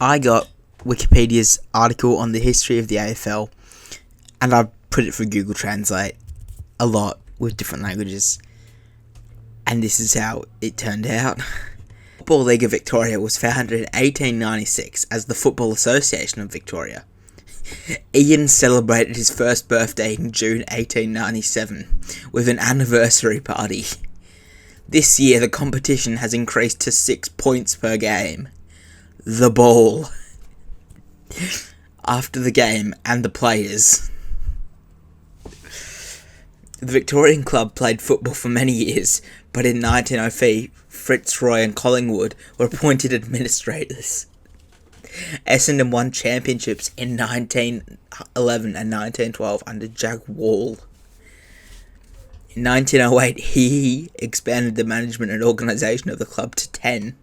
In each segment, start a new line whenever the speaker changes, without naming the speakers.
I got Wikipedia's article on the history of the AFL, and I put it through Google Translate a lot with different languages, and this is how it turned out. Football League of Victoria was founded in 1896 as the Football Association of Victoria. Ian celebrated his first birthday in June 1897 with an anniversary party. This year the competition has increased to 6 points per game. The ball. After the game and the players. The Victorian club played football for many years, but in 1903, Fitzroy and Collingwood were appointed administrators. Essendon won championships in 1911 and 1912 under Jack Wall. In 1908, he expanded the management and organisation of the club to 10.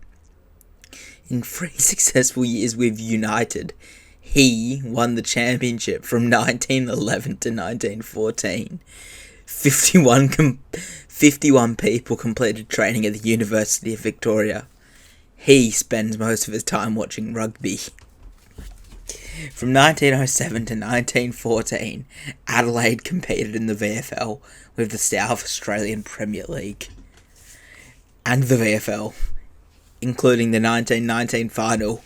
In 3 successful years with United, he won the championship from 1911 to 1914. 51 people completed training at the University of Victoria. He spends most of his time watching rugby. From 1907 to 1914, Adelaide competed in the VFL with the South Australian Premier League and the VFL, including the 1919 final.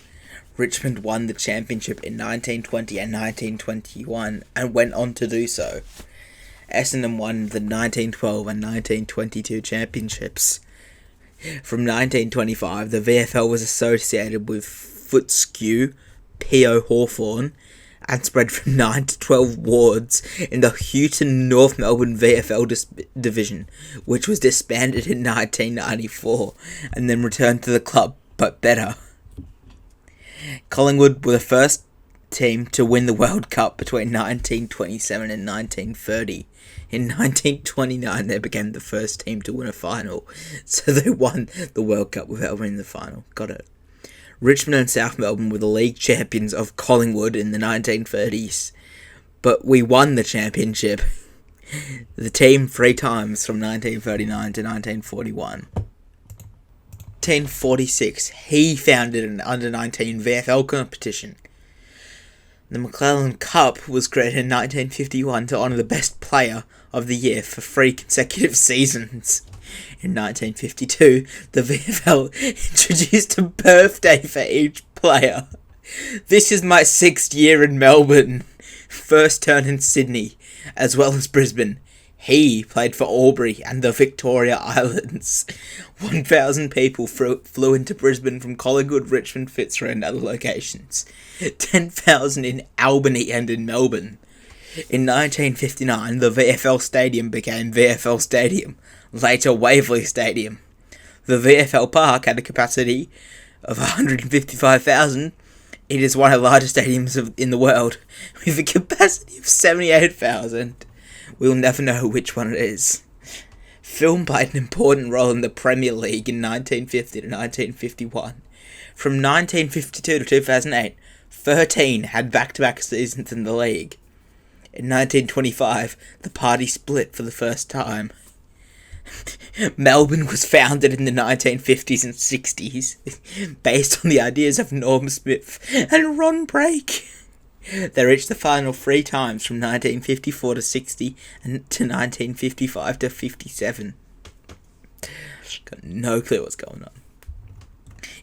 Richmond won the championship in 1920 and 1921 and went on to do so. Essendon won the 1912 and 1922 championships. From 1925, the VFL was associated with Footscray, P.O. Hawthorn, and spread from 9 to 12 wards in the Houghton North Melbourne VFL division, which was disbanded in 1994 and then returned to the club, but better. Collingwood were the first team to win the World Cup between 1927 and 1930. In 1929, they became the first team to win a final, so they won the World Cup without winning the final. Got it. Richmond and South Melbourne were the league champions of Collingwood in the 1930s, but we won the championship. The team 3 times from 1939 to 1941. 1946, he founded an under-19 VFL competition. The McClellan Cup was created in 1951 to honour the best player of the year for 3 consecutive seasons. In 1952, the VFL introduced a birthday for each player. This is my 6th year in Melbourne. First turn in Sydney, as well as Brisbane. He played for Albury and the Victoria Islands. 1,000 people flew into Brisbane from Collingwood, Richmond, Fitzroy and other locations. 10,000 in Albany and in Melbourne. In 1959, the VFL Stadium became VFL Stadium, later Waverley Stadium. The VFL Park had a capacity of 155,000. It is one of the largest stadiums in the world, with a capacity of 78,000. We'll never know which one it is. Film played an important role in the Premier League in 1950 to 1951. From 1952 to 2008, 13 had back-to-back seasons in the league. In 1925, the party split for the first time. Melbourne was founded in the 1950s and 60s, based on the ideas of Norm Smith and Ron Brake. They reached the final 3 times from 1954 to 60 and to 1955 to 57. Got no clue what's going on.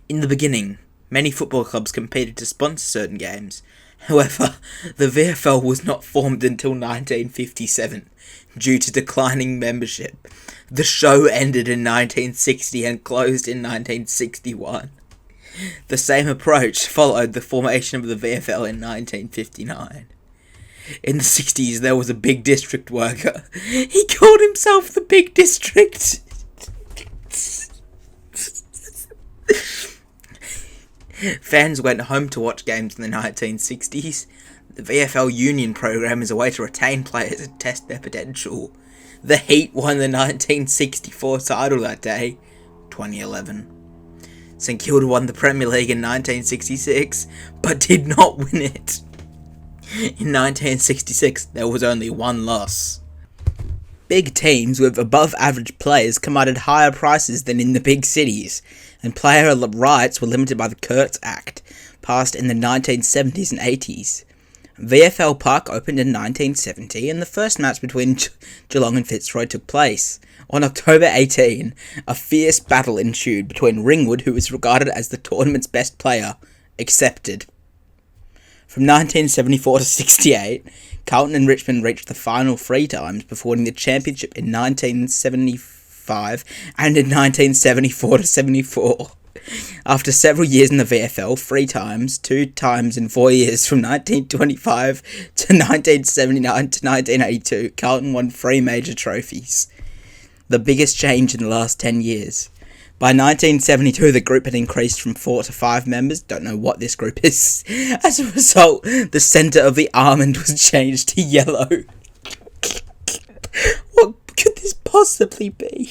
In the beginning, many football clubs competed to sponsor certain games. However, the VFL was not formed until 1957 due to declining membership. The show ended in 1960 and closed in 1961. The same approach followed the formation of the VFL in 1959. In the 60s, there was a Big District worker. He called himself the Big District. Fans went home to watch games in the 1960s. The VFL Union program is a way to retain players and test their potential. The Heat won the 1964 title that day, 2011. St Kilda won the Premier League in 1966, but did not win it. In 1966, there was only 1 loss. Big teams with above-average players commanded higher prices than in the big cities, and player rights were limited by the Kurtz Act. passed in the 1970s and 80s. VFL Park opened in 1970 and the first match between Geelong and Fitzroy took place. On October 18, a fierce battle ensued between Ringwood, who was regarded as the tournament's best player, accepted. From 1974 to 68, Carlton and Richmond reached the final 3 times before winning the championship in 1975 and in 1974 to 74. After several years in the VFL, 3 times, 2 times in 4 years from 1925 to 1979 to 1982, Carlton won 3 major trophies. The biggest change in the last 10 years. By 1972, the group had increased from 4 to 5 members. Don't know what this group is. As a result, the centre of the almond was changed to yellow. What could this possibly be?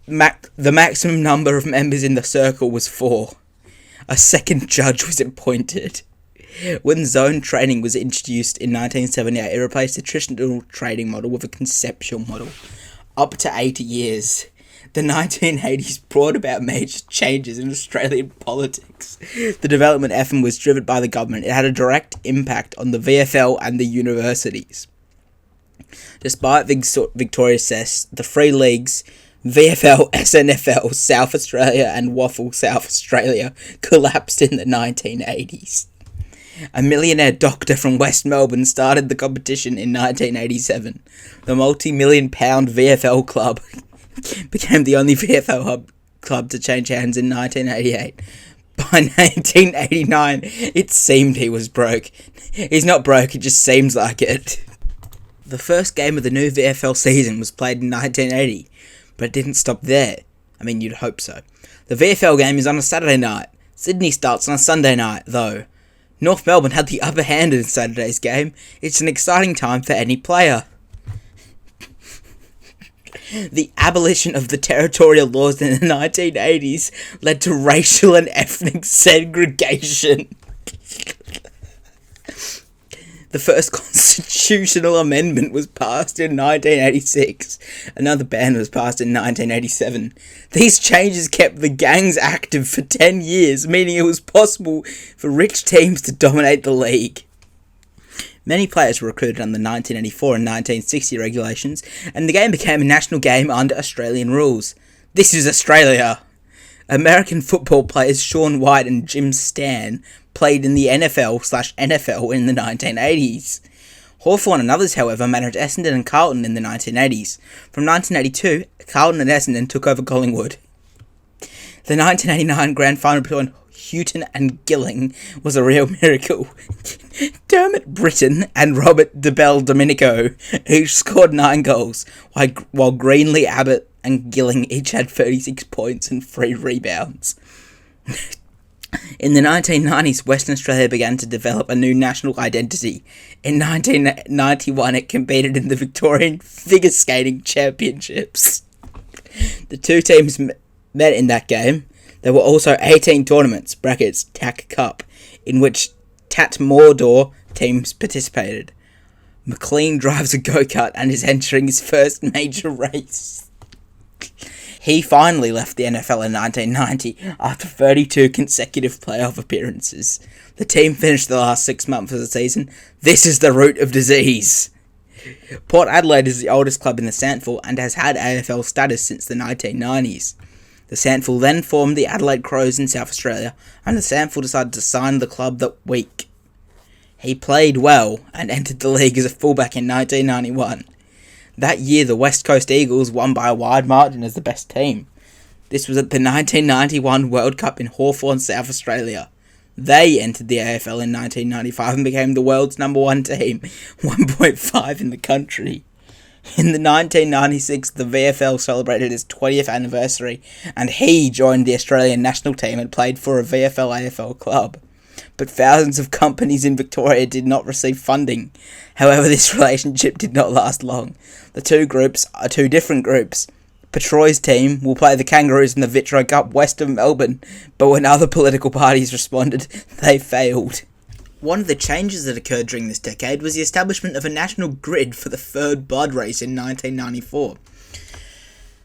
The maximum number of members in the circle was 4. A second judge was appointed. When zone training was introduced in 1978, it replaced the traditional trading model with a conceptual model. Up to 80 years. The 1980s brought about major changes in Australian politics. The development effort was driven by the government. It had a direct impact on the VFL and the universities. Despite Victoria's success, the 3 leagues, VFL, SNFL, South Australia and WAFL South Australia, collapsed in the 1980s. A millionaire doctor from West Melbourne started the competition in 1987. The multi-million-pound VFL club became the only VFL club to change hands in 1988. By 1989, it seemed he was broke. He's not broke, it just seems like it. The first game of the new VFL season was played in 1980, but it didn't stop there. I mean, you'd hope so. The VFL game is on a Saturday night. Sydney starts on a Sunday night, though. North Melbourne had the upper hand in Saturday's game. It's an exciting time for any player. The abolition of the territorial laws in the 1980s led to racial and ethnic segregation. The first constitutional amendment was passed in 1986. Another ban was passed in 1987. These changes kept the gangs active for 10 years, meaning it was possible for rich teams to dominate the league. Many players were recruited under the 1984 and 1960 regulations, and the game became a national game under Australian rules. This is Australia! American football players Shaun White and Jim Stan played in the NFL/NFL in the 1980s. Hawthorn and others, however, managed Essendon and Carlton in the 1980s. From 1982, Carlton and Essendon took over Collingwood. The 1989 grand final between Houghton and Gilling was a real miracle. Dermot Britton and Robert DeBell Domenico each scored 9 goals, while Greenlee, Abbott and Gilling each had 36 points and 3 rebounds. In the 1990s, Western Australia began to develop a new national identity. In 1991, it competed in the Victorian Figure Skating Championships. The 2 teams met in that game. There were also 18 tournaments, (TAC Cup), in which Tatmadaw teams participated. McLean drives a go-kart and is entering his first major race. He finally left the NFL in 1990 after 32 consecutive playoff appearances. The team finished the last 6 months of the season. This is the root of disease. Port Adelaide is the oldest club in the SANFL and has had AFL status since the 1990s. The SANFL then formed the Adelaide Crows in South Australia, and the SANFL decided to sign the club that week. He played well and entered the league as a fullback in 1991. That year, the West Coast Eagles won by a wide margin as the best team. This was at the 1991 World Cup in Hawthorn, South Australia. They entered the AFL in 1995 and became the world's number 1 team, 1.5 in the country. In the 1996, the VFL celebrated its 20th anniversary, and he joined the Australian national team and played for a VFL-AFL club. But thousands of companies in Victoria did not receive funding. However, this relationship did not last long. The 2 groups are 2 different groups. Petroy's team will play the Kangaroos in the Vitro Cup west of Melbourne, but when other political parties responded, they failed. One of the changes that occurred during this decade was the establishment of a national grid for the third blood race in 1994,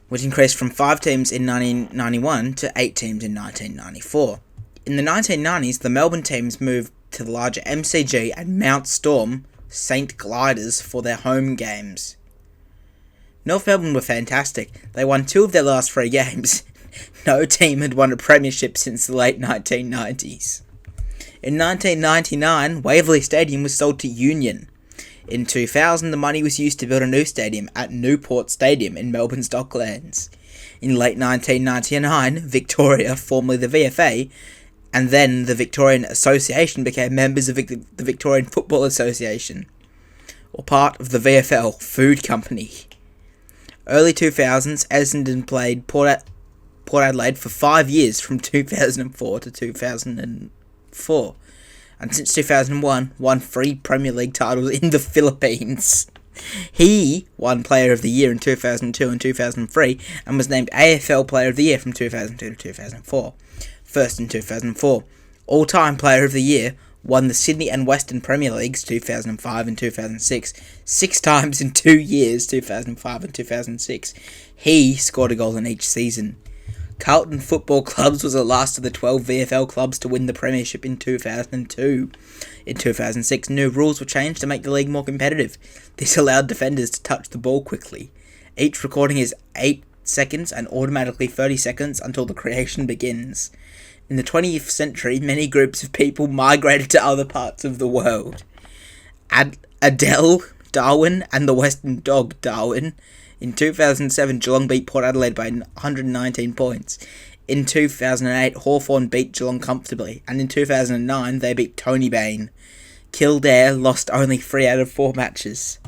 which increased from 5 teams in 1991 to 8 teams in 1994. In the 1990s, the Melbourne teams moved to the larger MCG and Mount Storm St Gliders for their home games. North Melbourne were fantastic. They won 2 of their last 3 games. No team had won a premiership since the late 1990s. In 1999, Waverley Stadium was sold to Union. In 2000, the money was used to build a new stadium at Newport Stadium in Melbourne's Docklands. In late 1999, Victoria, formerly the VFA, and then the Victorian Association became members of the Victorian Football Association, or part of the VFL Food Company. Early 2000s, Essendon played Port Adelaide for 5 years from 2004 to 2004, and since 2001 won 3 Premier League titles in the Philippines. He won Player of the Year in 2002 and 2003 and was named AFL Player of the Year from 2002 to 2004. First in 2004. All-time Player of the Year, won the Sydney and Western Premier Leagues 2005 and 2006, 6 times in 2 years, 2005 and 2006. He scored a goal in each season. Carlton Football Clubs was the last of the 12 VFL clubs to win the premiership in 2002. In 2006, new rules were changed to make the league more competitive. This allowed defenders to touch the ball quickly. Each recording is 8 seconds and automatically 30 seconds until the creation begins. In the 20th century, many groups of people migrated to other parts of the world. Adele, Darwin, and the Western Dog, Darwin. In 2007, Geelong beat Port Adelaide by 119 points. In 2008, Hawthorn beat Geelong comfortably, and in 2009, they beat Tony Bain. Kildare lost only 3 out of 4 matches.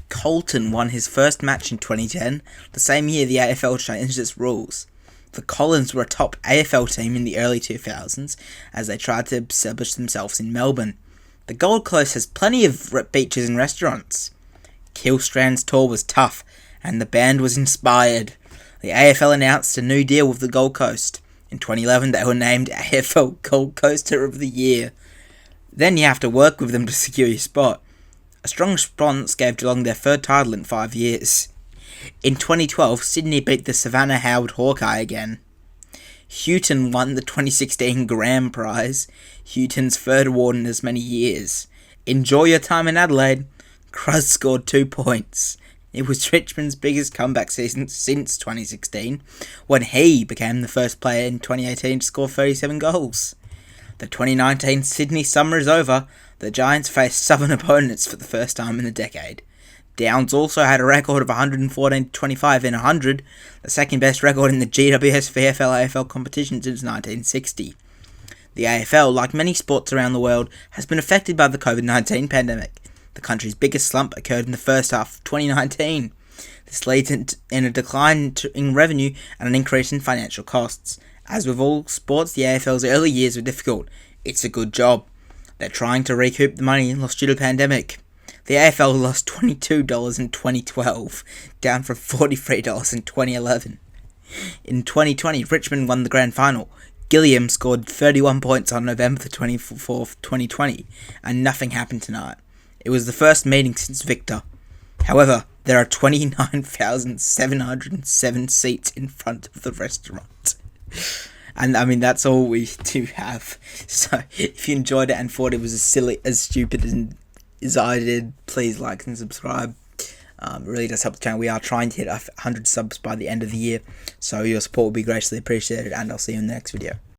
Colton won his first match in 2010, the same year the AFL changed its rules. The Collins were a top AFL team in the early 2000s as they tried to establish themselves in Melbourne. The Gold Coast has plenty of beaches and restaurants. Killstrand's tour was tough, and the band was inspired. The AFL announced a new deal with the Gold Coast. In 2011, they were named AFL Gold Coaster of the Year. Then you have to work with them to secure your spot. A strong response gave Geelong their 3rd title in 5 years. In 2012, Sydney beat the Savannah Howard Hawkeye again. Houghton won the 2016 Graham Prize, Houghton's 3rd award in as many years. Enjoy your time in Adelaide. Cruz scored 2 points. It was Richmond's biggest comeback season since 2016, when he became the first player in 2018 to score 37 goals. The 2019 Sydney summer is over. The Giants faced Southern opponents for the first time in a decade. Downs also had a record of 114-25 in 100, the second best record in the GWS VFL AFL competition since 1960. The AFL, like many sports around the world, has been affected by the COVID-19 pandemic. The country's biggest slump occurred in the first half of 2019. This leads in a decline in revenue and an increase in financial costs. As with all sports, the AFL's early years were difficult. It's a good job. They're trying to recoup the money lost due to the pandemic. The AFL lost $22 in 2012, down from $43 in 2011. In 2020, Richmond won the grand final. Gilliam scored 31 points on November the 24th, 2020, and nothing happened tonight. It was the first meeting since Victor. However, there are 29,707 seats in front of the restaurant. And I mean, that's all we do have. So, if you enjoyed it and thought it was as stupid as I did, please like and subscribe. It really does help the channel. We are trying to hit 100 subs by the end of the year, so your support will be greatly appreciated, and I'll see you in the next video.